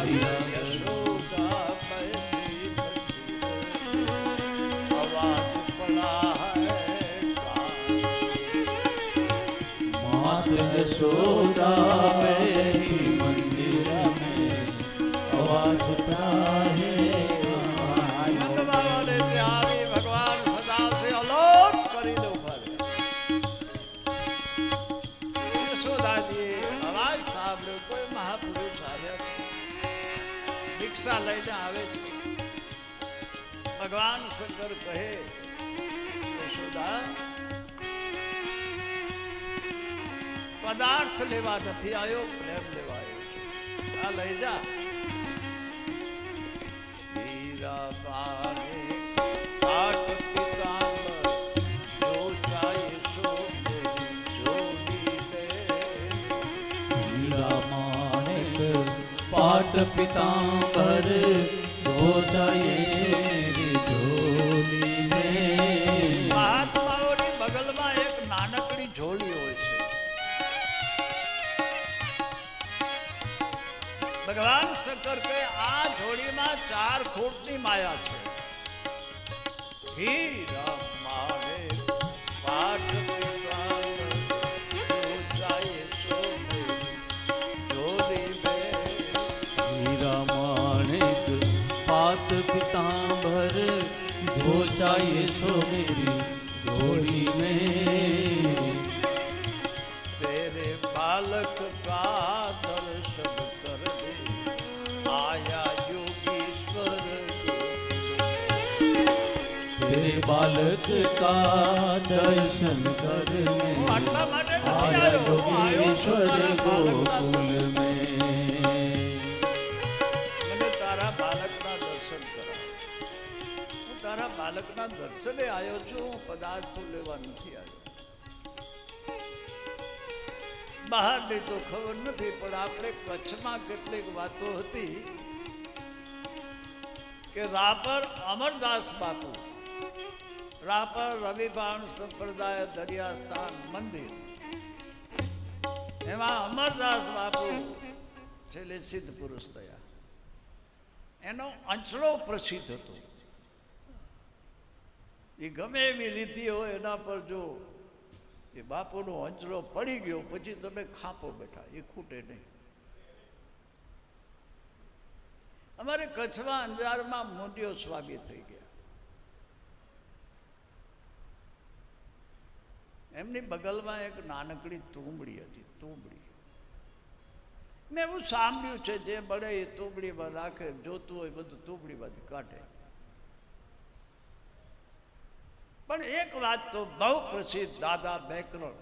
યશોદા બેઠી અવાજ પડા मात यशोदा बैठी मंदिर में आवाज पड़ा है ભગવાન સદા સે અલોપ કરી દો યશોદાજી અવાજ સાંભળ્યો કોઈ મહાપુરુષ આવ્યા છે દીક્ષા લઈને આવે છે ભગવાન શંકર કહે યશોદા પદાર્થ લેવા નથી આવ્યો પ્રેમ લેવા આવ્યો છે આ લઈ જા હીરા બારે પાટ પિતાંબર જો ચાહે સો તેરી જોડી લે हीरा माणिक पाट पीतांबर हो जाए झोली में મહાત્માઓની બગલમાં એક નાનકડી ઝોલી હોય છે ભગવાન શંકર કહે આ ઝોળીમાં 4 ફૂટની માયા છે હીરા મારે પાટ પિતાંબર જો ચાહે સો તેરી જોડી લે हीरा माणिक पात पीतांबर जो चाहिए सो मेरी झोली में तेरे बालक का दर्शन कर दे आया योगीश्वर तेरे बालक का दर्शन करने આટલા માટે નથી आया આવ્યો હું આવ્યો છું योगेश्वर તારા બાલકના गोकुल में મને તારા બાલકના દર્શન કરાવ હું તારા બાલકના દર્શને આવ્યો છું હું પદાર્થો લેવા નથી આવ્યો બહારની તો ખબર નથી પણ આપણે કચ્છમાં કેટલીક વાતો હતી કે રાપર અમરદાસ બાપુ રાપર રવિભાણ સંપ્રદાય દરિયા સ્થાન મંદિર એમાં અમરદાસ બાપુ છેલ્લે સિદ્ધ પુરુષ થયા એનો અંચળો પ્રસિદ્ધ હતો એ ગમે એવી રીતિ હોય એના પર જો એ બાપુનો અંચળો પડી ગયો પછી તમે ખાપો બેઠા એ ખૂટે નહીં અમારે કચ્છમાં અંજારમાં મોટીઓ સ્વામી થઈ ગયા એમની બગલમાં એક નાનકડી તુંબડી હતી તુંબડી મેં એવું સાંભળ્યું છે જે મળે એ તુંબડીમાં રાખે જોતું હોય બધું તુંબડીમાંથી કાઢે પણ એક વાત તો બહુ પ્રસિદ્ધ દાદા બેકરણ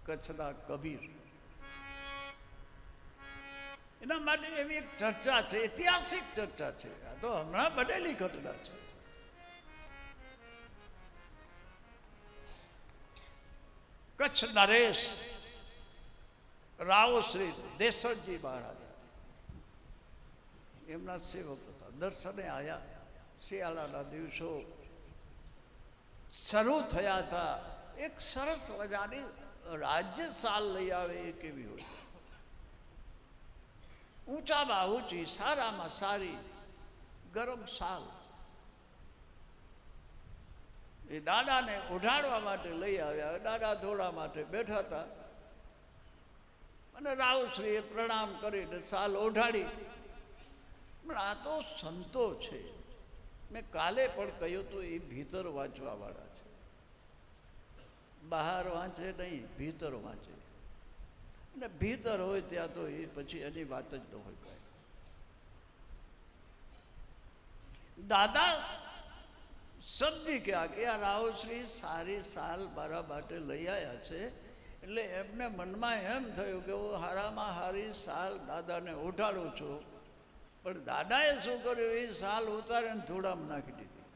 કચ્છના કબીર એના માટે એવી એક ચર્ચા છે ઐતિહાસિક ચર્ચા છે આ તો હમણાં બનેલી ઘટના છે કચ્છ નરેશ રાવ શ્રી દેસરજી મહારાજ એમના સેવક હતા દર્શને આવ્યા શિયાળાના દિવસો શરૂ થયા હતા એક સરસ મજાની રાજ્ય સાલ લઈ આવે એ કેવી હોય ઊંચામાં ઊંચી સારામાં સારી ગરમ સાલ એ દાદાને ઓઢાડવા માટે લઈ આવ્યા દાદા ધોળા માટે બેઠા હતા અને રાવશ્રીએ પ્રણામ કરીને સાલ ઓઢાડી પણ આ તો સંતો છે મેં કાલે પણ કહ્યું હતું એ ભીતર વાંચવા વાળા છે બહાર વાંચે નહીં ભીતર વાંચે અને ભીતર હોય ત્યાં તો એ પછી એની વાત જ ન હોય કાંઈ દાદા સમજી ગયા કે આ રાવશ્રી સારી સાલ મારા માટે લઈ આવ્યા છે એટલે એમને મનમાં એમ થયું કે હું હારામાં હારી સાલ દાદાને ઉઠાડું છું પણ દાદાએ શું કર્યું એ સાલ ઉતારીને ધૂળામાં નાખી દીધી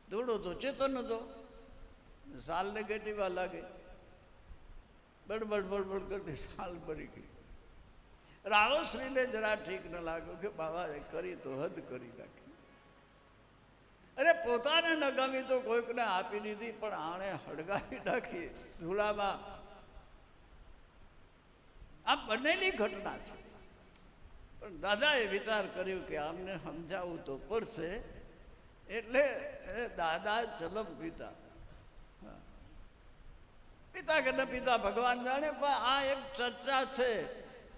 ધૂળો તો ચેતન હતો સાલ નેગેટિવા લાગે બડબડ બડબડ કરતી સાલ ભરી ગઈ રાવશ્રીને જરા ઠીક ન લાગ્યું કે બાબાએ કરી તો હદ કરી નાખી અરે પોતાને ન ગમી તો કોઈકને આપી દીધી પણ આણે હળગાવી નાખી ધૂળામાં આ બનેલી ઘટના છે પણ દાદાએ વિચાર કર્યો કે આમને સમજાવવું તો પડશે, એટલે દાદા ચલમ પિતા, પિતા કે ન પિતા ભગવાન જાણે, પણ આ એક ચર્ચા છે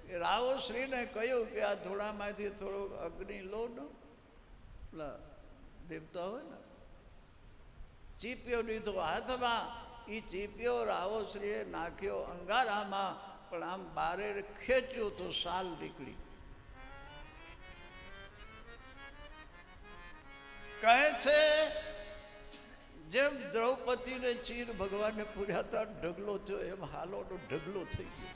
કે રાવશ્રીને કહ્યું કે આ ધોળામાંથી થોડોક અગ્નિ લો ને, પેલા દેવતા હોય ને, ચીપિયો લીધો હાથમાં, એ ચીપિયો રાવશ્રીએ નાખ્યો અંગારામાં, પણ આમ બારે ખેંચ્યું તો સાલ નીકળી. કહે છે જેમ દ્રૌપદીને ચીર ભગવાનને પૂર્યા હતા ઢગલો થયો, એમ હાલોનો ઢગલો થઈ ગયો.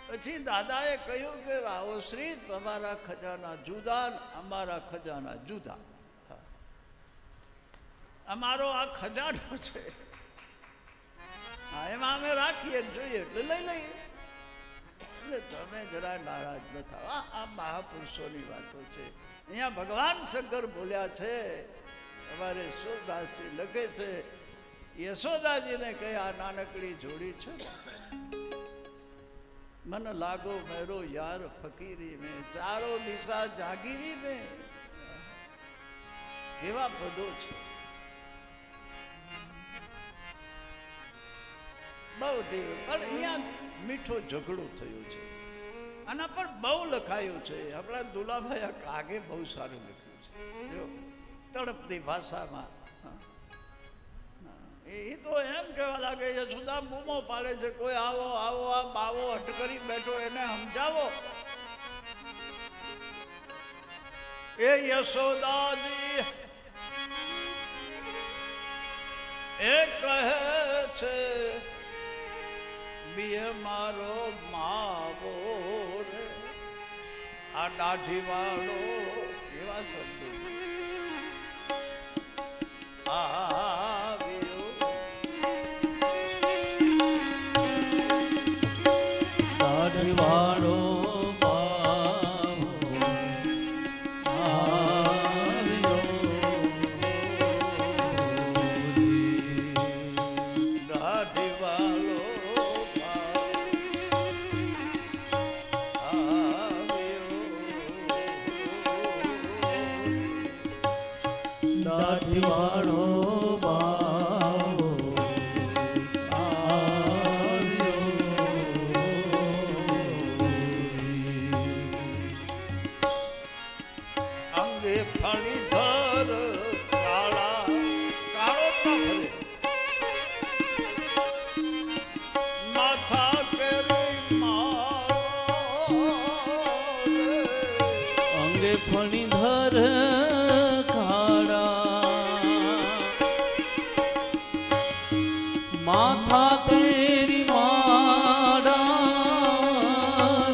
પછી દાદાએ કહ્યું કે રાવશ્રી તમારા ખજાના જુદા, અમારા ખજાના જુદા. અમારો આ ખજાનો છે, એમાં અમે રાખીએ જોઈએ એટલે લઈ લઈએ, એટલે તમે જરા નારાજ ન થાવ. આ મહાપુરુષોની વાતો છે. અહીંયા ભગવાન શંકર બોલ્યા છે, અમારે સુરદાસજી લખે છે, યશોદાજીને કહે આ નાનકડી જોડી છે, મન લાગો મેરો યાર ફકીરી મેં, ચારો દિશા જાગીરી મેં. કેવા પદો છે, બહુ થયું. પણ અહીંયા મીઠો ઝઘડો થયો છે, આના પર બહુ લખાયું છે. આપણા દુલાભાઈ કાગે બહુ સારું લખ્યું છે, જો તડપતી ભાષામાં. એ તો એમ કહેવા લાગે, યશોદા બૂમો પાડે છે, કોઈ આવો આવો, આ બાવો અટકરી બેઠો, એને સમજાવો. એ યશોદાજી એ કહે છે, બીએ મારો માવો રે, આ દાઢી વાળો, એવા શબ્દો આવ્યો. દાઢી વાળો વાળો બાવો અંગે ફણી ધર કાળા, કાળો ફરે માથા કેરી મારો, અંગે ફણી ધર માથા તેરી માડા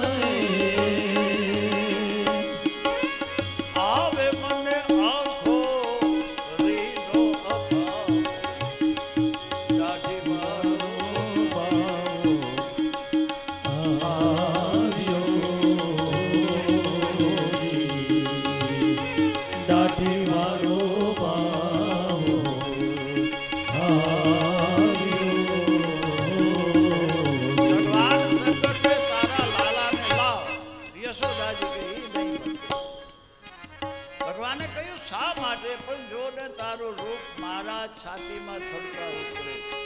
રે, આવે મને આંખો રીનો અભાવ, દાઢી મારો બાવો આવ્યો, દાઢી મારો બાવો ભગવાને કહ્યું શા માટે? પણ જો ને તારું રૂપ મારા છાતીમાં થડકા ઉતરે છે.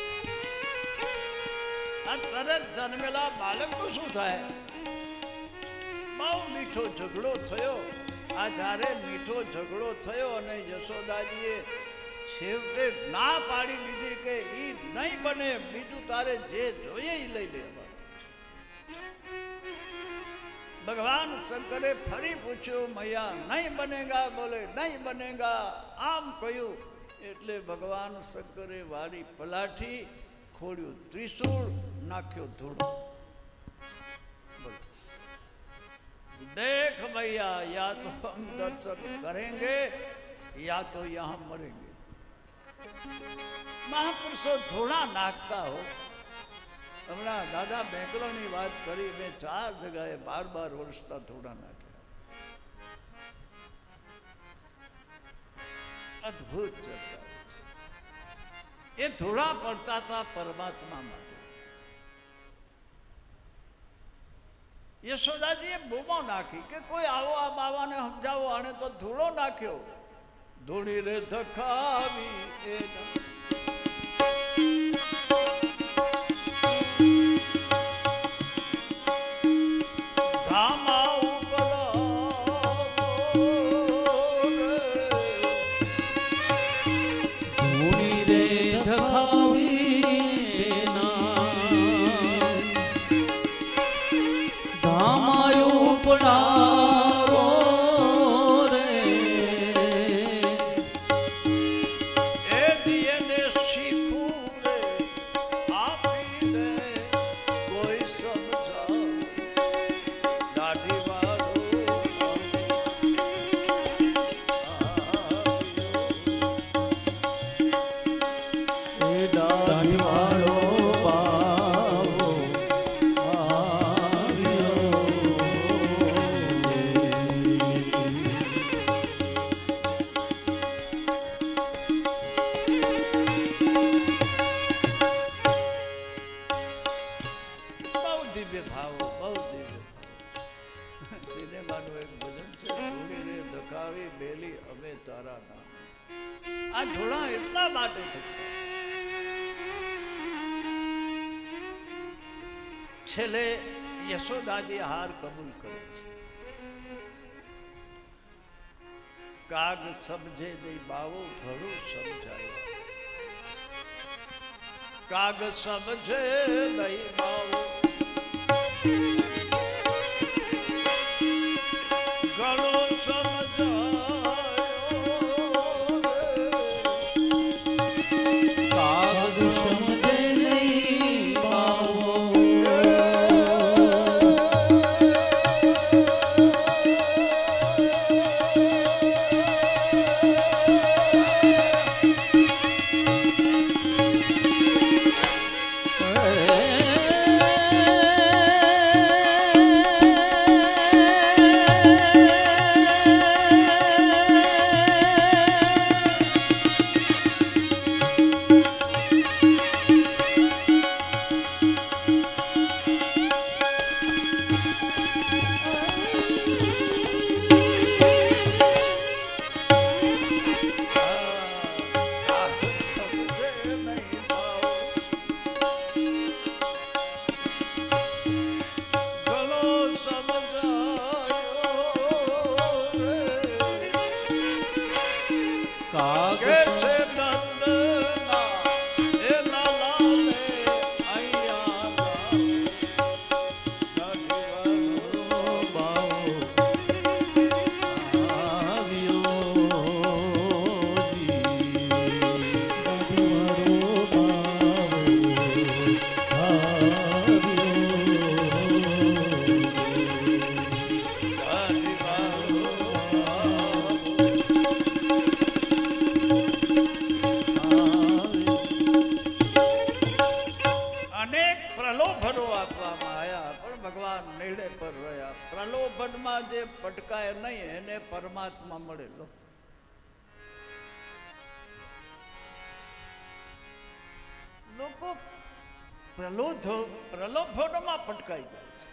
આ તરત જન્મેલા બાળકનું શું થાય? બહુ મીઠો ઝઘડો થયો. આ જ્યારે મીઠો ઝઘડો થયો અને યશોદાજીએ છેવટે ના પાડી દીધી કે ઈ નહીં બને, બીજું તારે જે જોઈએ એ લઈ લે. ભગવાન શંકરે ફરી પૂછ્યું, મૈયા નહીં બનેગા? બોલે નહીં બનેગા. આમ કહ્યું એટલે ભગવાન શંકરે વારી પલાઠી, ખોડ્યું ત્રિશૂળ, નાખ્યો ધૂળો. देख भैया, या तो हम दर्शन करेंगे या तो यहाँ मरेंगे. મહાપુરુષો ધોળા નાખતા હો. હમણાં દાદા બેંકલોની વાત કરી, મેં 4 જગ્યાએ 12 વર્ષના ધોળા નાખ્યા. અદભુત ચર્ચા. એ ધોળા પડતા હતા પરમાત્મા માટે. યશોદાજીએ બૂમો નાખી કે કોઈ આવો આ બાવાને સમજાવો, આને તો ધૂળો નાખ્યો. ધૂળી રે ધખાવી ધામા ઉપર ધૂણી રે ધખાવી ધામાયું પડાવો રે. એ દિયને શીખું રે આપીને કોઈ સમજાવ દાઢી વાળો એ દાઢી વાળો બાવો બહુ દિવ્ય ભાવ, બહુ દિવ્ય ભાવ. સિનેમાનું એક ભજન છે, ધૂળી રે ધકાવી બેલી અમે તારા નામ. આ ધૂળા એટલા માટે થતા છેલ્લે યશોદાજી હાર કબૂલ કરે છે. કાગ સમજે નહીં બાવો ઘણું સમજાય. કાગ સમજે નહીં બાવો ઘણો સમજાયો. કાગ સમજે નહીં બાવો પ્રલોભનમાં જે પટકાય નહીં એને પરમાત્મા મળેલો. લોકો પ્રલોભનમાં પટકાઈ જાય છે.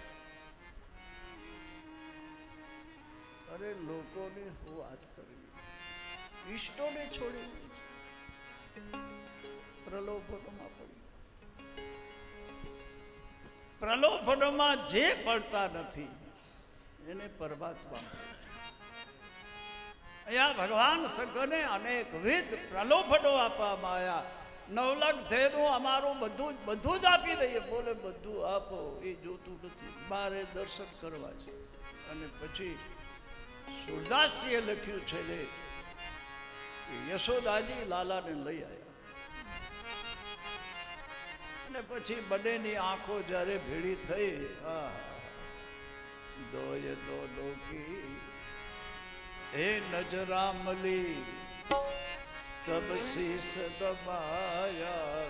અરે લોકોની શું વાત કરવી, ઈષ્ટોને છોડી પ્રલોભનમાં પડી. પ્રલોભનમાં જે પડતા નથી એને પરમાત્મા. અહીંયા ભગવાન શંકરને અનેકવિધ પ્રલોભનો આપવામાં આવ્યા. 9 લાખ ધેનું અમારું બધું જ આપી દઈએ. બોલે બધું આપો એ જોતું નથી, મારે દર્શન કરવા છે. અને પછી સુરદાસજીએ લખ્યું છે કે યશોદાજી લાલાને લઈ આવ્યા અને પછી બંનેની આંખો જ્યારે ભેળી થઈ, દોય દો લોકી હે નજરા મલી તબ શીશ દબાયા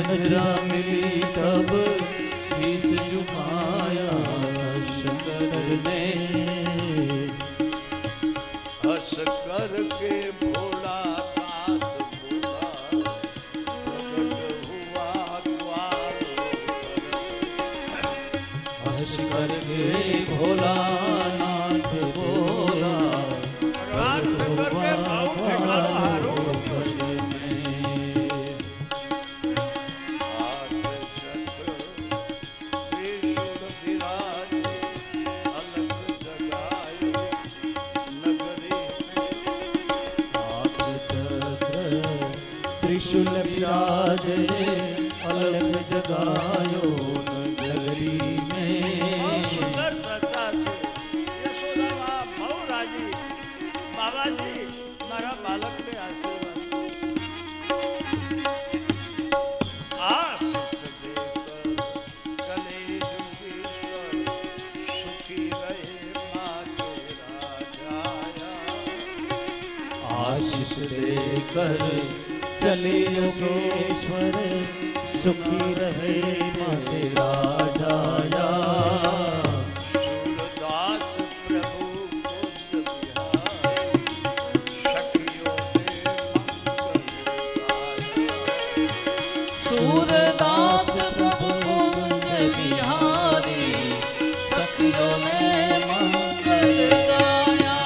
નજરા મિલી તબ શીશ ઝુકાયા શંકર ને હસ કર કે ભોળા નાથ ભોલા પ્રગટ विराजे अलग जगायो नगरी में। सुंदर चर्चा છે યશોદામાં બહુ રાજી બાબાજી મારા બાળકને આશીર્વાદ આશીષ દેकर કલે आशीष देकर चले योगेश्वर सुखी रहे माते राजाया। सूरदास प्रभु सूरदास प्रभु कुंज बिहारी सखियों ने मंगल गाया।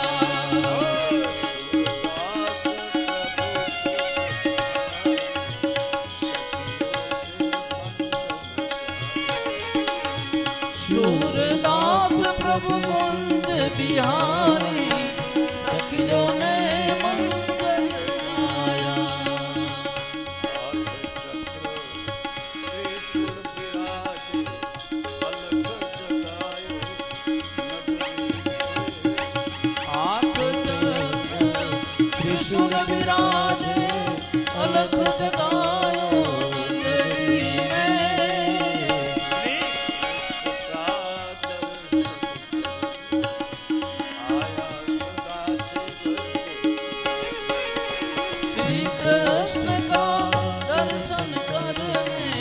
सूरदास प्रभु कुंज बिहारी सखियों ने मंगल गाया। त्रिशूल विराजे अलग जगायो नगरी में। श्री कृष्ण का दर्शन करने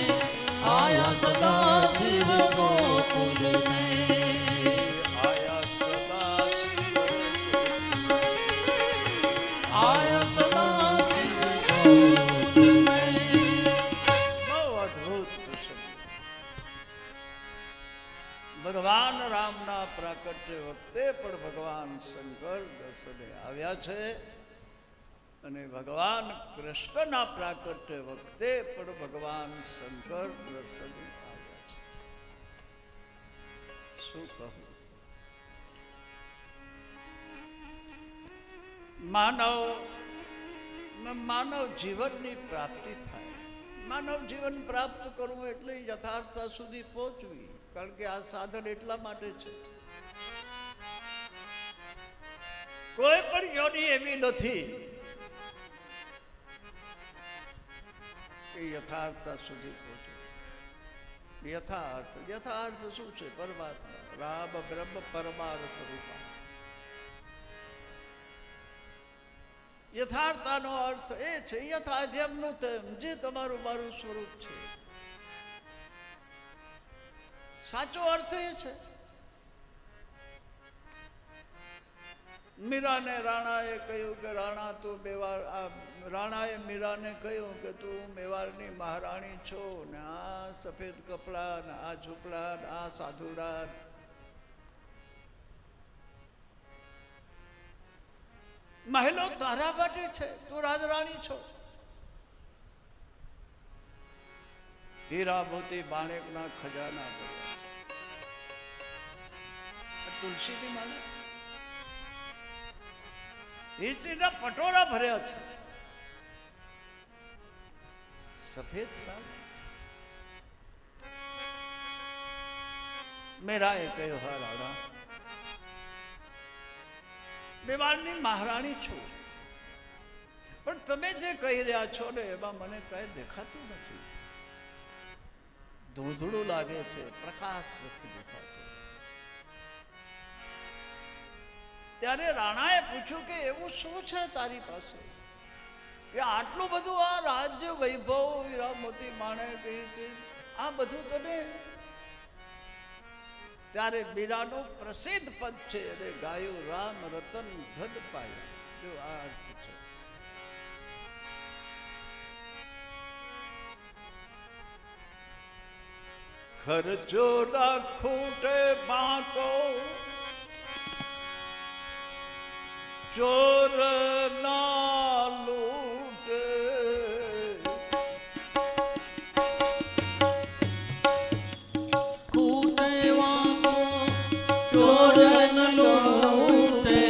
आया सदा शिव गोकुल में। आया सदा शिव गोकुल में। બહુ અદ્ભુત પ્રસંગ ભગવાન રામના પ્રાકટ્ય વખતે પણ ભગવાન શંકર દર્શને આવ્યા છે અને ભગવાન કૃષ્ણના પ્રાકટ્ય વખતે પણ ભગવાન શંકર દર્શને આવ્યા છે. શું કહું? માનવ જીવનની પ્રાપ્તિ થાય. માનવ જીવન પ્રાપ્ત કરવું એટલે યથાર્થતા સુધી પહોંચવી, કારણ કે આ સાધન એટલા માટે છે. કોઈ પણ યોની એવી નથી કે યથાર્થતા સુધી પહોંચે. યથાર્થ શું છે? પરમાત્મા, રામ બ્રહ્મ પરમાર્થ રૂપા. યથાર્થતાનો અર્થ એ છે યથા જેમનું તેમ, જે તમારું મારું સ્વરૂપ છે. સાચો અર્થ એ છે. મીરાને રાણાએ કહ્યું કે રાણા તું મેવાડ, રાણાએ મીરાને કહ્યું કે તું મેવાડની મહારાણી છો ને આ સફેદ કપડા ને આ ઝૂંપડા ને આ સાધુડા, મહેલો તારા માટે છે, તું રાજરાણી છો. હીરા મોતી માણેકના ખજાના ભર્યા છે. તુલસીની માળા, હીરચીના પટોરા ભર્યા છે. સફેદ સાડી. મેરાએ કહ્યું હા રાણા, મેવાડની મહારાણી છું, પણ તમે જે કહી રહ્યા છો ને એમાં મને કઈ દેખાતું નથી. ધૂંધળું લાગે છે, પ્રકાશ નથી દેખાતો. ત્યારે રાણાએ પૂછ્યું કે એવું શું છે તારી પાસે કે આટલું બધું આ રાજ્ય વૈભવ, હીરા મોતી માણેક, આ બધું તને? ત્યારે મીરાનું પ્રસિદ્ધ પદ છે અને ગાયું રામ રતન ધન પાયું. જો આ અર્થ છે. ખર્ચો ના ખૂટે બાંકો, ચોર ના લૂટે. ચોર ન લૂટે,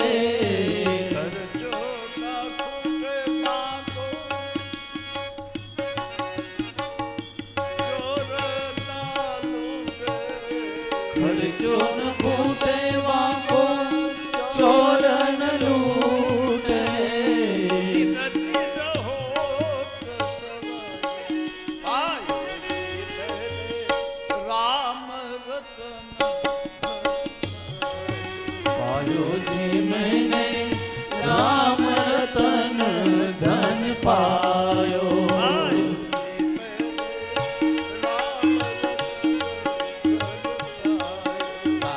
ખર્ચો ના ખૂટે બાંકો, ચોન ફૂટે વાંકો ચોરન લૂટે રામ રતન પાયો જી મેને રામ રતન ધન પાયો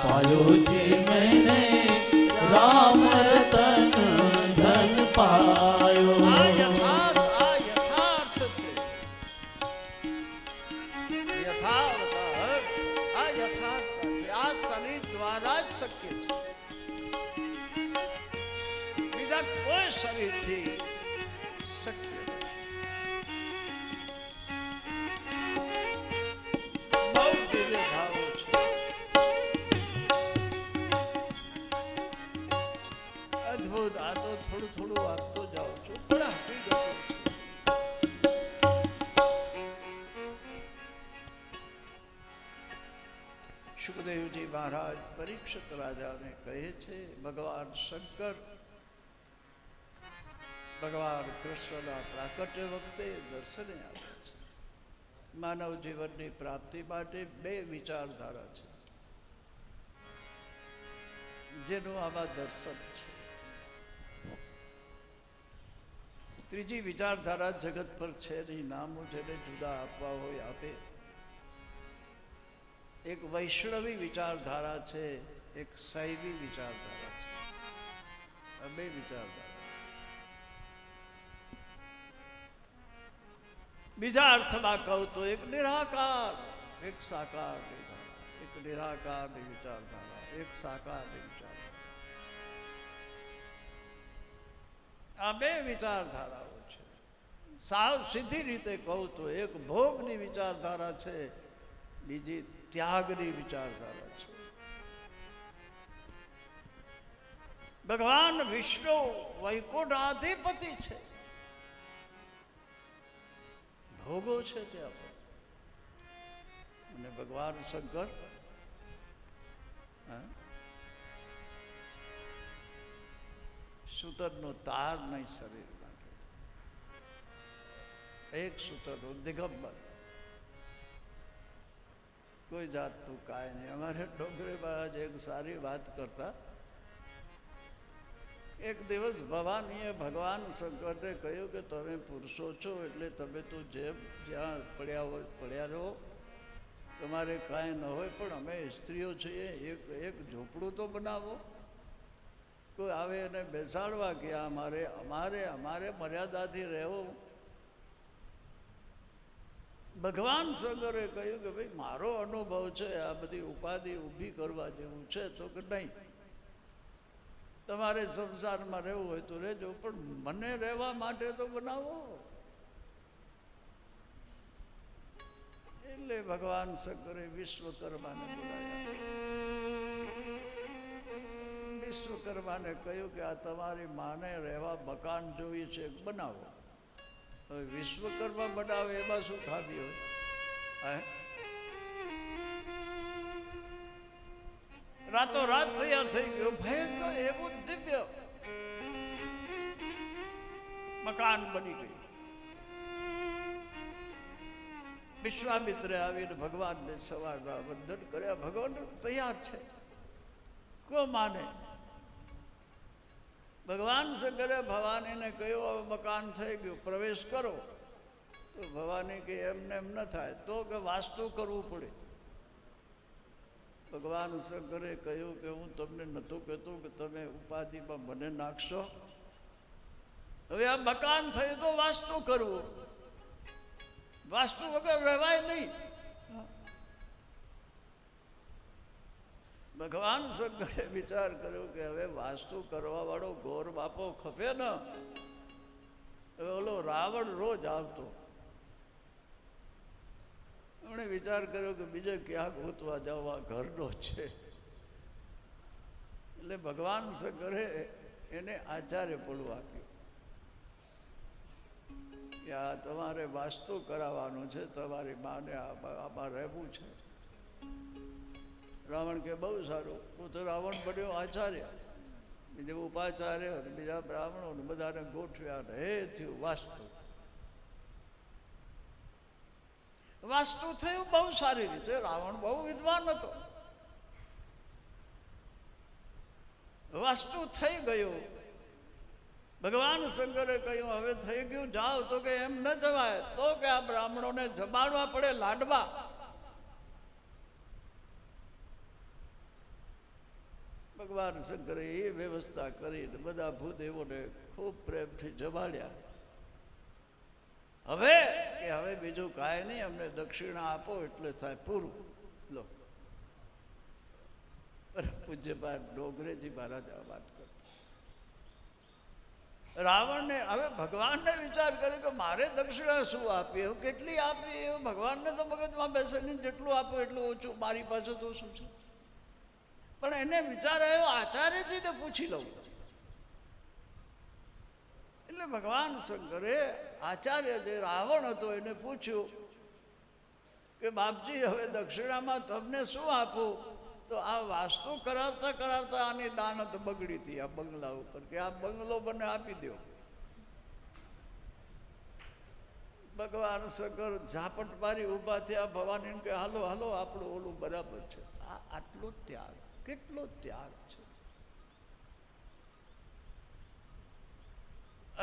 પાયો જી મેને રામ રતન ધન પાયો આ યથાર્થ છે. આ યથાર્થ છે. આ શરીર દ્વારા જ શક્ય છે. બીજા કોઈ શરીરથી શક્ય નથી. બહુ દિવ્ય ભાવો છે. અદ્ભુત. આ તો થોડું થોડું વાંચતો જાઉં છું, પણ હકીકત છે. સુખદેવજી મહારાજ પરીક્ષિત રાજાને કહે છે, ભગવાન શંકર ભગવાન કૃષ્ણના પ્રાકટ્ય વખતે દર્શને આવે છે. માનવ જીવનની પ્રાપ્તિ માટે બે વિચારધારા છે, જેનું આમાં દર્શન છે. ત્રીજી વિચારધારા જગત પર છે નહીં. નામો જેને જુદા આપવા હોય આપે. એક વૈષ્ણવી વિચારધારા છે, એક શૈવી વિચારધારા છે. આ બે વિચારધારા. બીજા અર્થમાં કહું તો એક નિરાકાર, એક સાકાર વિચારધારા. એક નિરાકારની વિચારધારા, એક સાકારની વિચારધારા. આ બે વિચારધારાઓ છે. સાવ સીધી રીતે કહું તો એક ભોગની વિચારધારા છે, બીજી ત્યાગની વિચારધારા છે. ભગવાન વિષ્ણુ વૈકુંઠાધિપતિ છે, ભોગો છે ત્યાં પર. અને ભગવાન શંકર સૂતરનો તાર નહીં શરીર માટે, એક સૂતરનો દિગંબર, કોઈ જાતનું કાંઈ નહીં. અમારે ડોંગરે મહારાજ એક સારી વાત કરતા. એક દિવસ ભવાનીએ ભગવાન શંકરને કહ્યું કે તમે પુરુષો છો એટલે તમે તો જેમ જ્યાં પડ્યા હોય પડ્યા રહો, તમારે કાંઈ ન હોય, પણ અમે સ્ત્રીઓ છીએ, એક ઝૂંપડું તો બનાવો. કોઈ આવે એને બેસાડવા કે અમારે મર્યાદાથી રહેવું. ભગવાન શંકરે કહ્યું કે ભાઈ મારો અનુભવ છે, આ બધી ઉપાધિ ઊભી કરવા જેવું છે તો કે નહીં, તમારે સંસારમાં રહેવું હોય તો રહેજો, પણ મને રહેવા માટે તો બનાવો. એટલે ભગવાન શંકરે વિશ્વકર્માને બોલાવ્યા. વિશ્વકર્માને કહ્યું કે આ તમારી માને રહેવા મકાન જોઈ છે, બનાવો. હવે વિશ્વકર્મા બનાવે એમાં શું ખામી હોય? રાતો રાત તૈયાર થઈ ગયો, ભયંકર એવું દિવ્ય મકાન બની ગયું. વિશ્વામિત્રે આવીને ભગવાનને સવારના વંદન કર્યા. ભગવાન તૈયાર છે, કો માને. ભગવાન શંકરે ભવાનીને કહ્યું હવે મકાન થઈ ગયું, પ્રવેશ કરો. તો ભવાની કે એમને એમ ન થાય, તો કે વાસ્તુ કરવું પડે. ભગવાન શંકરે કહ્યું કે હું તમને નહોતું કહેતો કે તમે ઉપાધિમાં મને નાખશો. હવે આ મકાન થયું તો વાસ્તુ કરવું, વાસ્તુ વગર રહેવાય નહીં. ભગવાન શંકરે વિચાર કર્યો કે હવે વાસ્તુ કરવા વાળો ગોર બાપો ખપે ને. હવે ઓલો રાવણ રોજ આવતો. એમણે વિચાર કર્યો કે બીજે ક્યાં ગોતવા જવા, ઘરનો છે. એટલે ભગવાન શંકરે એને આચાર્ય પડવું આપ્યું કે આ તમારે વાસ્તુ કરાવવાનું છે, તમારી માને આમાં રહેવું છે. રાવણ કે બહુ સારું. પોતે રાવણ બન્યો આચાર્ય, બીજા ઉપાચાર્ય અને બીજા બ્રાહ્મણો બધાને ગોઠવ્યા ને હે થયું વાસ્તુ. વાસ્તુ થયું બહુ સારી રીતે. રાવણ બહુ વિદ્વાન હતો. વાસ્તુ થઈ ગયું. ભગવાન શંકરે કહ્યું હવે થઈ ગયું જાઓ. તો કે એમ ન જવાય. તો કે આ બ્રાહ્મણોને જમાડવા પડે લાડવા. ભગવાન શંકરે એ વ્યવસ્થા કરીને બધા ભૂદેવોને ખૂબ પ્રેમથી જમાડ્યા. હવે બીજું કાંઈ નહીં, અમને દક્ષિણા આપો એટલે થાય પૂરું. લો પૂજ્યપાદ ડોગરેજી મહારાજ આ વાત કરે. રાવણને હવે ભગવાનને વિચાર કર્યો કે મારે દક્ષિણા શું આપી, હું કેટલી આપી. એવું ભગવાનને તો મગજમાં બેસે નહીં, જેટલું આપો એટલું ઓછું, મારી પાસે તો શું છે. પણ એને વિચાર આવ્યો આચાર્યજીને પૂછી લઉં. એટલે ભગવાન શંકરે આચાર્ય જે રાવણ હતો એને પૂછ્યું કે બાપજી હવે દક્ષિણામાં તમને શું આપું. તો આ વાસ્તુ કરાવતા કરાવતા આની દાનત બગડી હતી આ બંગલા ઉપર, કે આ બંગલો મને આપી દો. ભગવાન શંકર ઝાપટ મારી ઊભા થયા. ભવાની કે હાલો હાલો આપણું ઓલું બરાબર છે. આ આટલો ત્યાગ, કેટલો ત્યાગ છે.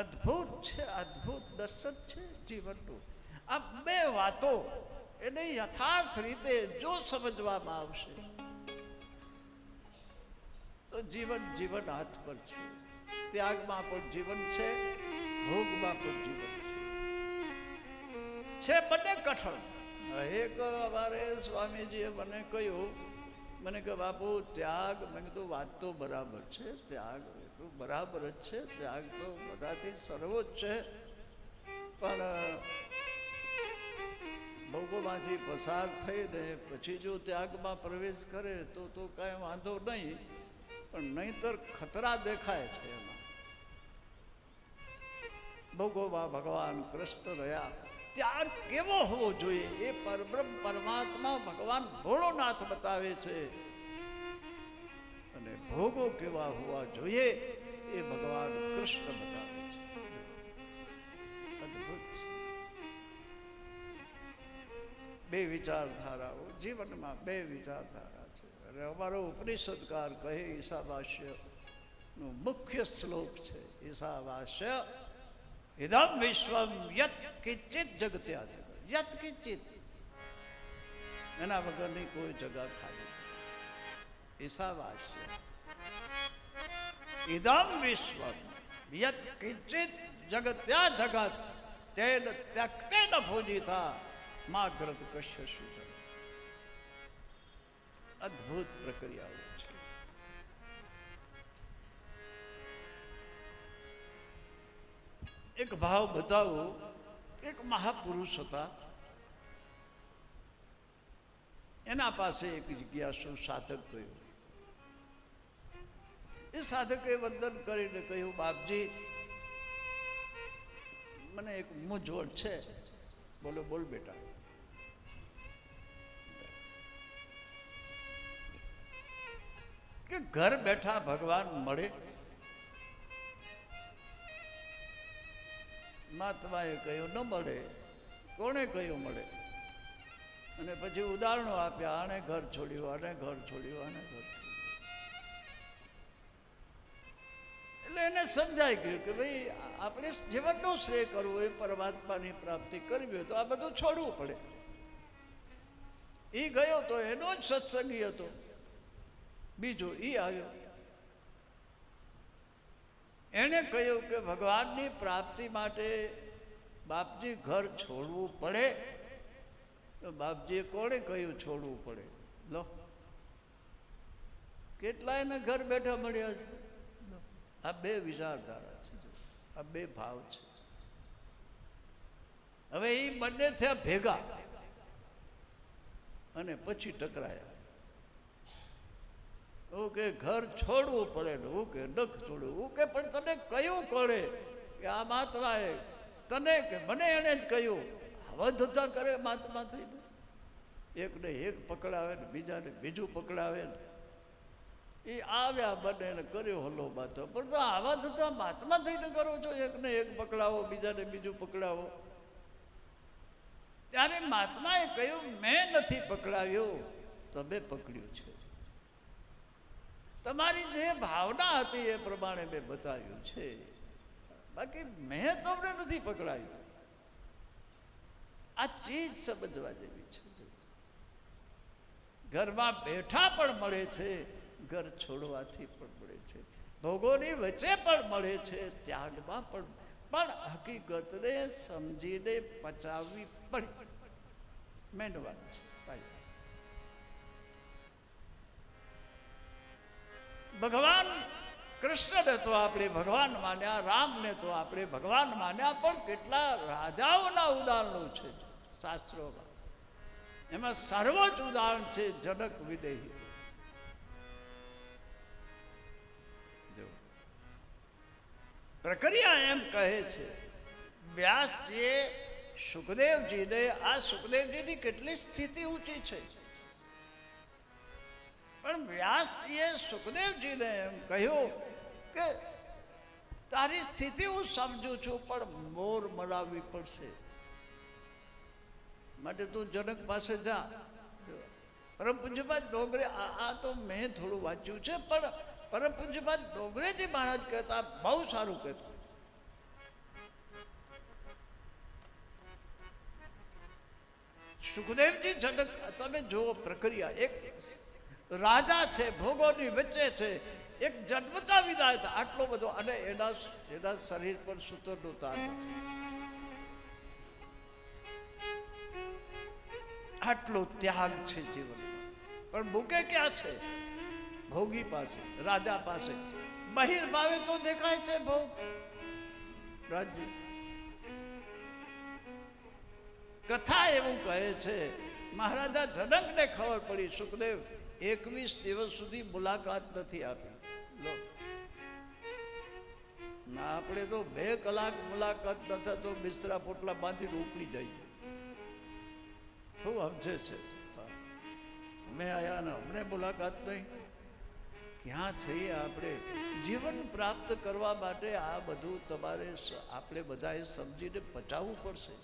અદ્ભુત છે, અદ્ભુત દર્શન છે જીવનનું. આ બે વાતો એને યથાર્થ રીતે જો સમજવામાં આવશે તો જીવન હાથ પર છે. ત્યાગમાં પણ જીવન છે, ભોગમાં પણ જીવન છે બંને કઠણ. એક અમારે સ્વામીજીએ મને કહ્યું, મને કે બાપુ ત્યાગ, મેં કીધું વાત તો બરાબર છે, ત્યાગ એટલું બરાબર જ છે, ત્યાગ તો બધાથી સર્વોચ્ચ છે. પણ ભોગોમાંથી પસાર થઈને પછી જો ત્યાગમાં પ્રવેશ કરે તો કાંઈ વાંધો નહીં, પણ નહીંતર ખતરા દેખાય છે એમાં. ભોગોમાં ભગવાન કૃષ્ણ રહ્યા. ત્યાગ કેવો હોવો જોઈએ એ પરબ્રહ્મ પરમાત્મા ભગવાન ભોળોનાથ બતાવે છે, અને ભોગો કેવા હોવા જોઈએ એ ભગવાન કૃષ્ણ બતાવે છે. અદ્ભુત છે. બે વિચારધારાઓ જીવનમાં, બે વિચારધારા છે. અને અમારો ઉપનિષદકાર કહે ઈશાવાસ્ય નું મુખ્ય શ્લોક છે. ઈશાવાસ્ય ઇદમ વિશ્વમ યત કિંચિત જગત્યા જગત. યત કિંચિત, એના વગરની કોઈ જગા ખાલી. ઈશાવાસ્ય ઇદમ વિશ્વમ યત કિંચિત જગત્યા જગત તેન ત્યક્તેન ભોજિતા માગ્રત કશ્ય શુદ્ધ. અદ્ભુત પ્રક્રિયાઓ છે. એક ભાવ બતાવું. એક મહાપુરુષ હતા, એના પાસે એક જિજ્ઞાસુ સાધક ગયો. એ સાધકે વંદન કરીને કહ્યું, બાપજી મને એક મૂંઝવણ છે. બોલો બોલ બેટા. કે ઘર બેઠા ભગવાન મળે? મહાત્માએ કહ્યું ન મળે. કોણે કહ્યું મળે? અને પછી ઉદાહરણો આપ્યા. આને ઘર છોડ્યું, આને ઘર છોડ્યું, આને ઘર છોડ્યું. એટલે એને સમજાઈ ગયું કે ભાઈ આપણે જીવનનો શ્રેય કરવો હોય, પરમાત્માની પ્રાપ્તિ કરવી હોય તો આ બધું છોડવું પડે. એ ગયો તો એનો જ સત્સંગી હતો. બીજો એ આવ્યો, એને કહ્યું કે ભગવાનની પ્રાપ્તિ માટે બાપજી ઘર છોડવું પડે. તો બાપજીએ કોણે કહ્યું છોડવું પડે? લો, કેટલાયને ઘર બેઠા મળ્યા છે. આ બે વિચારધારા છે, આ બે ભાવ છે. હવે એ બંને થયા ભેગા અને પછી ટકરાયા. હું કે ઘર છોડવું પડે ને હું કે નખ છોડવું. હું કે પણ તને કયું પડે? કે આ મહાત્માએ તને કે મને એને જ કહ્યું. વધતા કરે મહાત્મા થઈને. એકને એક પકડાવે ને બીજાને બીજું પકડાવે ને એ આવ્યા બને ને કર્યો હલો બાતો. પણ તો આવા થતા મહાત્મા થઈને કરો છો, એકને એક પકડાવો બીજાને બીજું પકડાવો. ત્યારે મહાત્માએ કહ્યું મેં નથી પકડાવ્યો, તમે પકડ્યું છે. તમારી જે ભાવના હતી એ પ્રમાણે મેં બતાવ્યું છે, બાકી મેં તમને નથી પકડાયું. આ ચીજ સમજવા જેવી છે. ઘરમાં બેઠા પણ મળે છે, ઘર છોડવાથી પણ મળે છે, ભોગોની વચ્ચે પણ મળે છે, ત્યાગમાં પણ હકીકતને સમજીને પચાવવી પડે. મેન વાત છે. ભગવાન કૃષ્ણને તો આપણે ભગવાન માન્યા, રામને તો આપણે ભગવાન માન્યા, પણ કેટલા રાજાઓના ઉદાહરણો છે શાસ્ત્રોમાં. એમાં સર્વોચ્ચ ઉદાહરણ છે જનક વિદેહી. પ્રક્રિયા એમ કહે છે વ્યાસજીએ સુખદેવજીને, આ સુખદેવજીની કેટલી સ્થિતિ ઊંચી છે, પણ વ્યાસજીએ સુખદેવજીને એમ કહ્યું કે તારી સ્થિતિ હું સમજું છું, પણ મોર મરાવવી પડશે, માટે તું જનક પાસે જા. પરમ પૂજ્યપાદ ડોંગરે, આ તો મેં થોડું વાંચ્યું છે, પણ પરમ પૂજ્યપાદ ડોંગરેજી મહારાજ કહેતા બહુ સારું કહેતા. સુખદેવજી જનક, તમે જુઓ પ્રક્રિયા. એક રાજા છે, ભોગોની વચ્ચે છે, એક જન્મતા વિદાય હતા આટલો બધો, અને એના શરીર પર સૂતરનું તાર નથી. આટલો ત્યાગ છે જીવનમાં, પણ મૂકે ક્યાં છે? ભોગી પાસે, રાજા પાસે. બહિર્ભાવે તો દેખાય છે ભોગ, રાજ્ય. કથા એવું કહે છે મહારાજા જનકને ખબર પડી સુખદેવ 21 દિવસ સુધી મુલાકાત નથી આપી. ના, આપણે તો 2 કલાક મુલાકાત ન થાય તો બિસ્તરા પોટલા બાંધીને ઉપડી જઈએ. ખૂબ સમજે છે અમે આયા ને અમને મુલાકાત નહીં. ક્યાં છીએ આપણે? જીવન પ્રાપ્ત કરવા માટે આ બધું તમારે આપણે બધાએ સમજીને પચાવવું પડશે.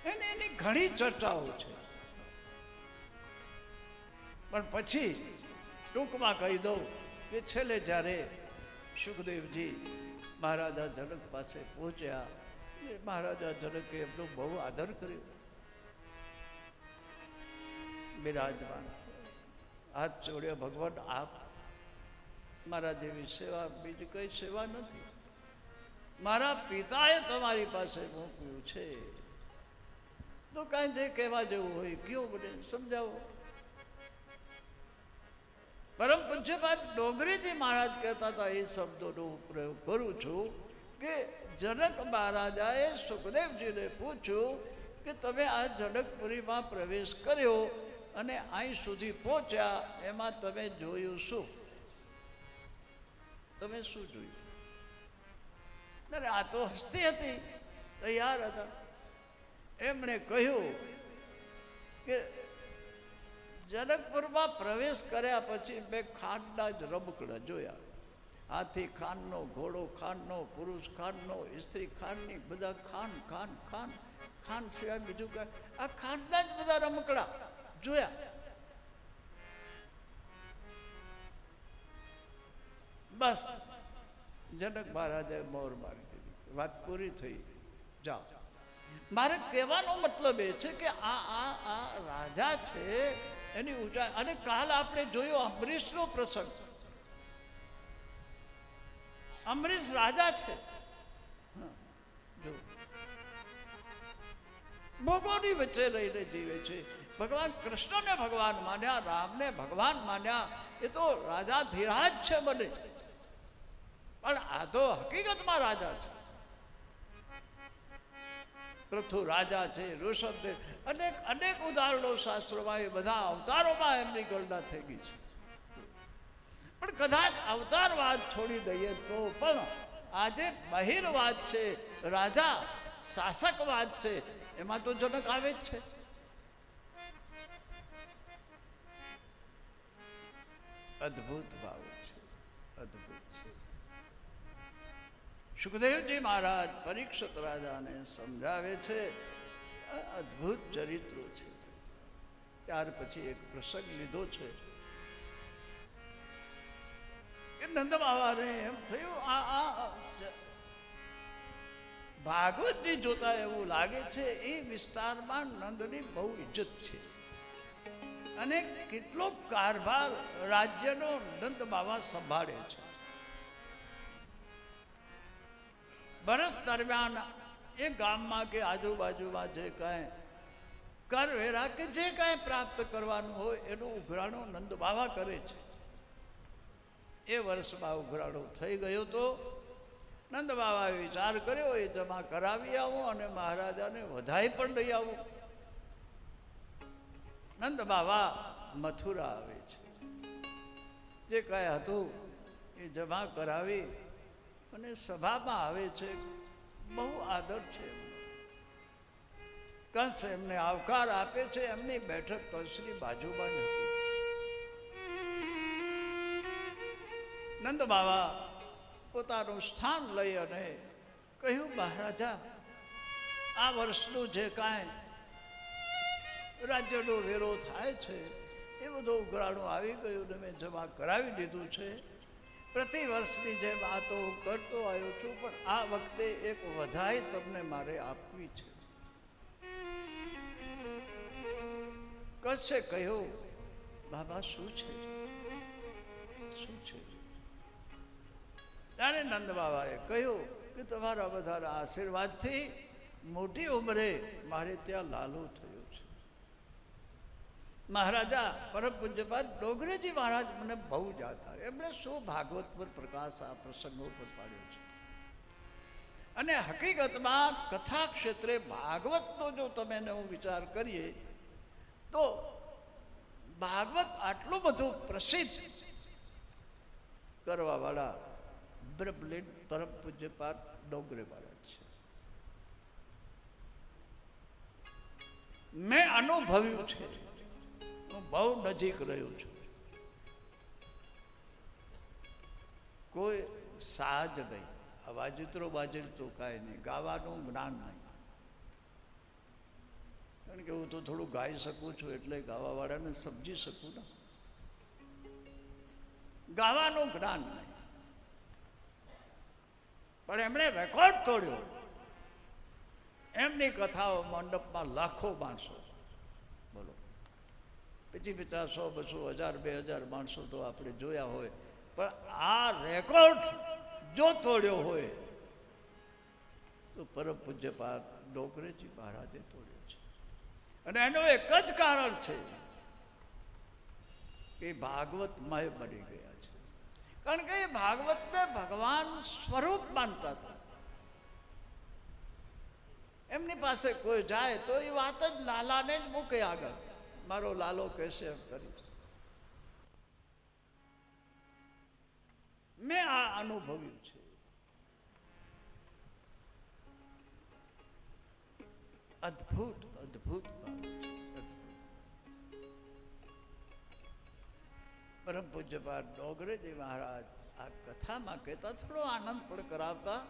એની ઘણી ચર્ચાઓ છે, પણ પછી ટૂંકમાં કહી દઉં કે છેલ્લે જ્યારે સુખદેવજી મહારાજા જનક પાસે પહોંચ્યા, મહારાજા જનકે એમનો બહુ આદર કર્યો. બિરાજમાન હાથ જોડ્યો, ભગવાન આપ મારા જેવી સેવા બીજી કઈ સેવા નથી. મારા પિતાએ તમારી પાસે મોકલ્યું છે, તો કાંઈ જે કહેવા જેવું હોય કયો, મને સમજાવો. પરમ પૂજ્યપાદ ડોંગરેજી મહારાજ કહેતા હતા, એ શબ્દોનો પ્રયોગ કરું છું કે જનક મહારાજાએ સુખદેવજીને પૂછ્યું કે તમે આ જનકપુરીમાં પ્રવેશ કર્યો અને અહીં સુધી પહોંચ્યા, એમાં તમે જોયું શું? તમે શું જોયું? અરે આ તો હસ્તી હતી, તૈયાર હતા. એમણે કહ્યું કે જનકપુરમાં પ્રવેશ કર્યા પછી મેં ખાંડના જ રમકડા જોયા. હાથી ખાનનો, ઘોડો ખાનનો, પુરુષ ખાનનો, સ્ત્રી ખાનની, બધા ખાન ખાન ખાન ખાન સિવાય બીજું કાંઈ, આ ખાનના જ બધા રમકડા જોયા. બસ જનક મહારાજે મોર મારી દીધી, વાત પૂરી થઈ, જાઓ. મારે કહેવાનો મતલબ એ છે કે આ રાજા છે, એની ઊંચાઈ. અને કાલ આપણે જોયો અમરીશનો પ્રસંગ. અમરીશ રાજા છે, ભોગોની વચ્ચે રહીને જીવે છે. ભગવાન કૃષ્ણને ભગવાન માન્યા, રામને ભગવાન માન્યા, એ તો રાજા ધીરાજ છે બને, પણ આ તો હકીકતમાં રાજા છે. પૃથુ રાજા છે, ઋષભદેવ, અનેક ઉદાહરણો શાસ્ત્રોમાં, એ બધા અવતારોમાં એમની ગણના થઈ ગઈ છે. પણ કદાચ અવતારવાદ છોડી દઈએ તો પણ આજે બહિર્વાદ છે, રાજા શાસકવાદ છે, એમાં તો જનક આવે જ છે. અદ્ભુત ભાવ છે, અદ્ભુત છે. સુખદેવજી મહારાજ પરીક્ષિત રાજાને સમજાવે છે. આ અદ્ભુત ચરિત્રો છે. ત્યાર પછી એક પ્રસંગ લીધો છે કે નંદ બાબાને એમ થયું આ ભાગવતજી જોતા એવું લાગે છે એ વિસ્તારમાં નંદની બહુ ઇજ્જત છે અને કેટલો કારભાર રાજ્યનો નંદ બાબા સંભાળે છે. વર્ષ દરમિયાન એ ગામમાં કે આજુબાજુમાં જે કાંઈ કરવેરા કે જે કાંઈ પ્રાપ્ત કરવાનું હોય એનું ઉઘરાણું નંદ બાબા કરે છે. એ વર્ષમાં ઉઘરાણો થઈ ગયો તો નંદ બાબાએ વિચાર કર્યો એ જમા કરાવી આવું અને મહારાજાને વધાઈ પણ લઈ આવું. નંદ બાબા મથુરા આવે છે. જે કાંઈ હતું એ જમા કરાવી અને સભામાં આવે છે. બહુ આદર છે. કંસ એમને આવકાર આપે છે. એમની બેઠક કંસની બાજુમાં જ હતી. નંદ બાબા પોતાનું સ્થાન લઈ અને કહ્યું, મહારાજા, આ વર્ષનું જે કાંઈ રાજ્યનો વેરો થાય છે એ બધો ઉઘરાણું આવી ગયું ને મેં જમા કરાવી દીધું છે. પ્રતિ વર્ષની જેમ આ તો હું કરતો આવ્યો છું, પણ આ વખતે એક વધાઈ તમને મારે આપવી છે. કશે કહ્યું, બાબા શું છે, શું છે? ત્યારે નંદ બાબાએ કહ્યું કે તમારા બધાના આશીર્વાદથી મોટી ઉંમરે મારે ત્યાં લાલુ થયો છે. મહારાજા પરમ પૂજ્યપાદ ડોગરેજી મહારાજ મને બહુ યાદ આવે. એમણે શું ભાગવત પર પ્રકાશ આ પ્રસંગો પર પાડ્યો છે. અને હકીકતમાં કથા ક્ષેત્રે ભાગવતનો જો તમે હું વિચાર કરીએ તો ભાગવત આટલું બધું પ્રસિદ્ધ કરવાવાળા બ્રહ્મલીન પરમ પૂજ્યપાદ ડોગરે મહારાજ છે. મેં અનુભવ્યું છે. હું બહુ નજીક રહ્યો છું. કોઈ સાજ નહીં, આ વાજિત્રો બાજિત્રો કાંઈ નહીં, ગાવાનું જ્ઞાન નહીં. કારણ કે હું તો થોડું ગાઈ શકું છું એટલે ગાવાવાળાને સમજી શકું ને. ગાવાનું જ્ઞાન નહીં. પણ એમણે રેકોર્ડ તોડ્યો. એમની કથાઓ મંડપમાં લાખો માણસો, બોલો, 50, 100, 200, 1000, 2000 માણસો તો આપણે જોયા હોય, પણ આ રેકોર્ડ જો તોડ્યો હોય તો પરમ પૂજ્યપાદ ડોગરેજી મહારાજે તોડ્યો છે. અને એનું એક જ કારણ છે કે ભાગવતમય બની ગયા છે. કારણ કે એ ભાગવતને ભગવાન સ્વરૂપ માનતા હતા. એમની પાસે કોઈ જાય તો એ વાત જ લાલાને જ મૂકે આગળ. મારો લાલો કહેશે એમ કરી. મેં આ અનુભવ્યું છે. અદ્ભુત અદ્ભુત ભાવ છે. પરમ પૂજ્યપાદ ડોગરેજી મહારાજ આ કથામાં કહેતા, થોડો આનંદ પણ કરાવતા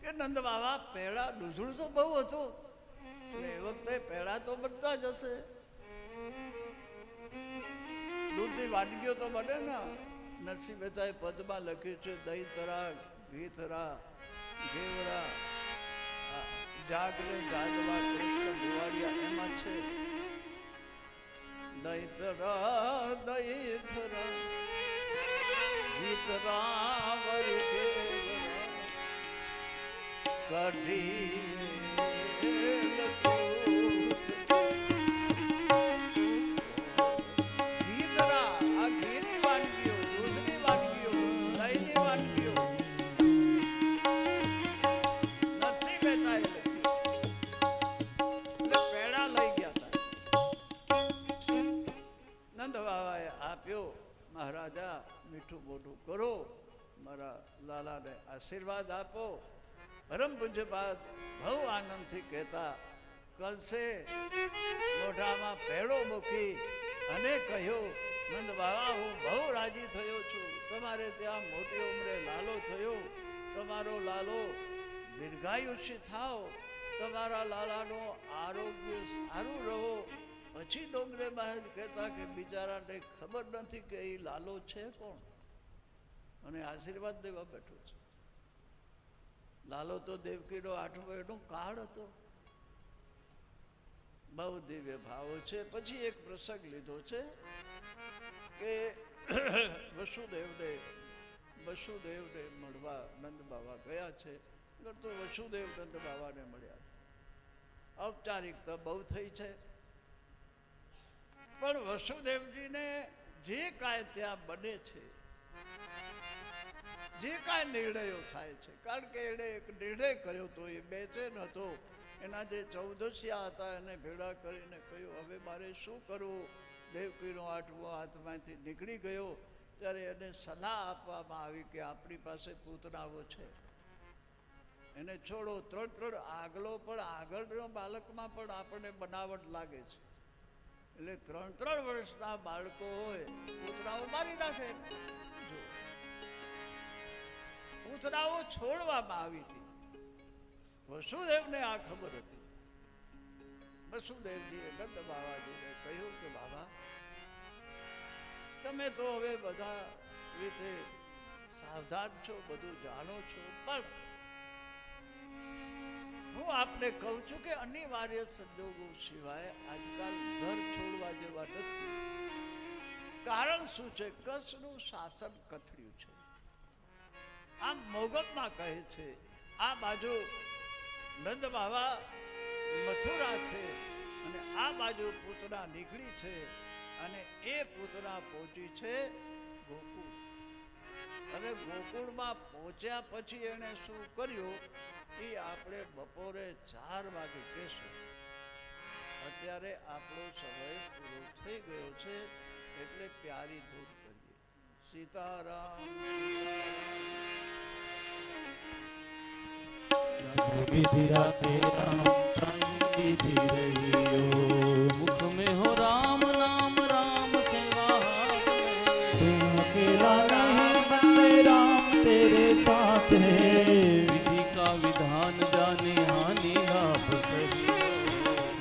કે નંદ બાબા પહેલા દૂધળું તો બહુ હતું અને એ વખતે પહેલા તો બનતા જ હશે. દૂધની વાનગીઓ તો બને ને. નરસિંહ મહેતાએ પદમાં લખ્યું છે, દહીં તરા, ઘી તરા, ઘેવરા, જાગલે જાગવા કૃષ્ણ દિવાળિયા, એમાં છે દહીં તરા, દહીં તરા, ઘી તરા, વરી ઘેવરા, કઢી મહારાજા મીઠું મોઢું કરો, મારા લાલાને આશીર્વાદ આપો. પરમ પૂજ્યપાદ બહુ આનંદથી કહેતા કલશે મોઢામાં પેડો મૂકી અને કહ્યું, નંદ બાબા હું બહુ રાજી થયો છું, તમારે ત્યાં મોટી ઉંમરે લાલો થયો, તમારો લાલો દીર્ઘાયુષ્ય થાવ, તમારા લાલાનું આરોગ્ય સારું રહો. પછી ડોંગરે મહારાજ કહેતા કે બિચારાને ખબર નથી કે એ લાલો છે કોણ, અને આશીર્વાદ દેવા બેઠો છે. લાલો તો દેવકીનો 8મો મહિનો કાળ હતો. બહુ દિવ્ય ભાવો છે. પછી એક પ્રસંગ લીધો છે કે વસુદેવને મળવા નંદ બાબા ગયા છે. તો વસુદેવ નંદ બાબાને મળ્યા છે. ઔપચારિકતા બહુ થઈ છે, પણ વસુદેવજીને જે કાંઈ ત્યાં બને છે, જે કાંઈ નિર્ણયો થાય છે, કારણ કે એણે એક નિર્ણય કર્યો હતો, એ બેચેન હતો. એના જે 14 હતા એને ભેળા કરીને કહ્યું હવે મારે શું કરવું. દેવકીનો 8મો હાથમાંથી નીકળી ગયો ત્યારે એને સલાહ આપવામાં આવી કે આપણી પાસે પૂતનાઓ છે, એને છોડો. 3 આગલો પણ આગળનો બાળકમાં પણ આપણને બનાવટ લાગે છે, એટલે 3 વર્ષના બાળકો હોય પૂતનાઓ મારી નાખે. જો પૂતનાઓ છોડવામાં આવી હતી. વસુદેવને આ ખબર હતી. વસુદેવજીએ નંદ બાબાજીને કહ્યું કે બાબા તમે તો હવે બધા રીતે સાવધાન છો, બધું જાણો છો, પણ હું આપને કહું છું કે અનિવાર્ય સંજોગો સિવાય આજકાલ ઘર છોડવા જેવા નથી. કારણ શું છે? કસનું શાસન કથળ્યું છે. આમ મોગમમાં કહે છે આ બાજુ નંદ બાબા મથુરા છે અને આ બાજુ પૂતના નીકળી છે, અને એ પૂતના પહોંચી છે ગોકુળ. હવે ગોકુળમાં પહોંચ્યા પછી એને શું કર્યું એ આપણે બપોરે 4 વાગે કહેશું. અત્યારે આપણો સમય પૂરો થઈ ગયો છે, એટલે પ્યારી ધૂન કરીએ. સીતારામ विधि राखे राम विधि रहियो, मुख में हो राम नाम राम सेवा तुम अकेला नहीं बंदे राम तेरे साथ है, विधि का विधान जाने हानि लाभ सही,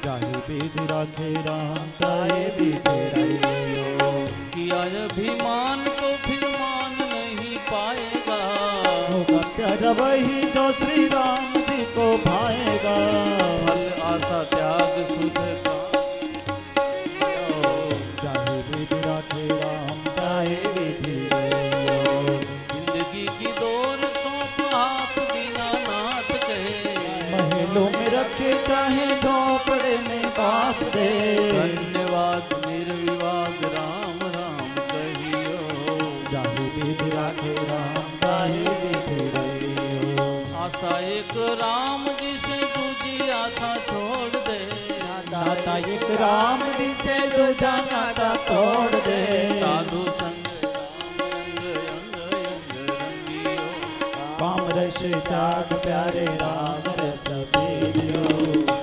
जाहे विधि राखे राम ताए विधि रहियो, किया अभिमान तो फिर मान नहीं पाएगा, होगा प्यार वही जो श्री राम जी को भाएगा, फल आशा त्याग सुध का चाहे विधि राखे राम चाहे विधि रहियो, जिंदगी की दौर सौंप हाथ बिना नाथ कहे, महलों में रखे चाहे झोपड़े में बास दे, धन्यवाद निर्विवाद राम राम कहियो, चाहे विधि राखे राम चाहे विधि रहियो, आशा एक राम जी से दूजी आशा छोड़ दे, नाता एक राम जी से दूजा नाता तोड़ दे, साधु संग राम अंग रंगियो, काम रस त्याग प्यारे राम रस पीलियो,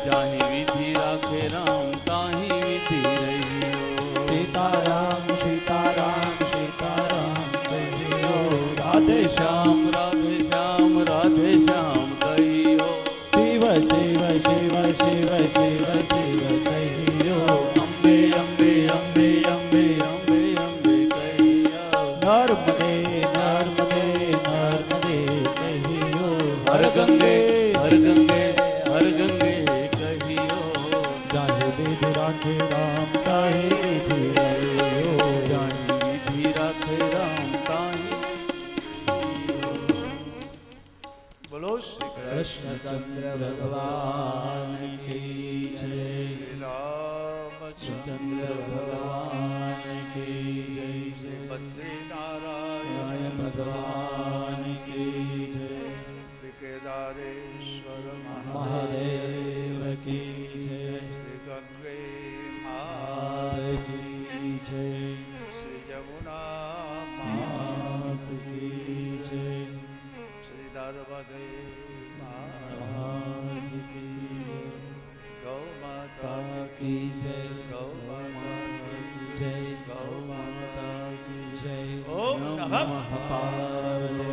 चाहे विधि राखे राम ताहि विधि रहियो, सीताराम सीताराम सीताराम कहियो, राधे श्याम राधे श्याम राधे श्याम कहियो, शिव शिव शिव शिव शिव शिव कहियो, अम्बे अम्बे अम्बे अम्बे अम्बे अम्बे कहियो, नर्मदे नर्मदे नर्मदे कहियो, हर गंगे हर गंगे हर गंगे कहियो, जाहे विधि राखे राम ताहि विधि रहियो, जाहे विधि राखे राम ताहि। बोलो श्री कृष्णचंद्र भगवान की जय, श्री रामचंद्र चंद्र भगवान की जय, श्री बद्रीनारायण भगवान की जय, श्री केदारेश्वर महादेव की जय, श्री गंगे मात की जय, श्री यमुना मात की जय, देव महाराज की गौ माता की जय, गौ माता की जय, गौ माता की जय। ओम नमः पार्वती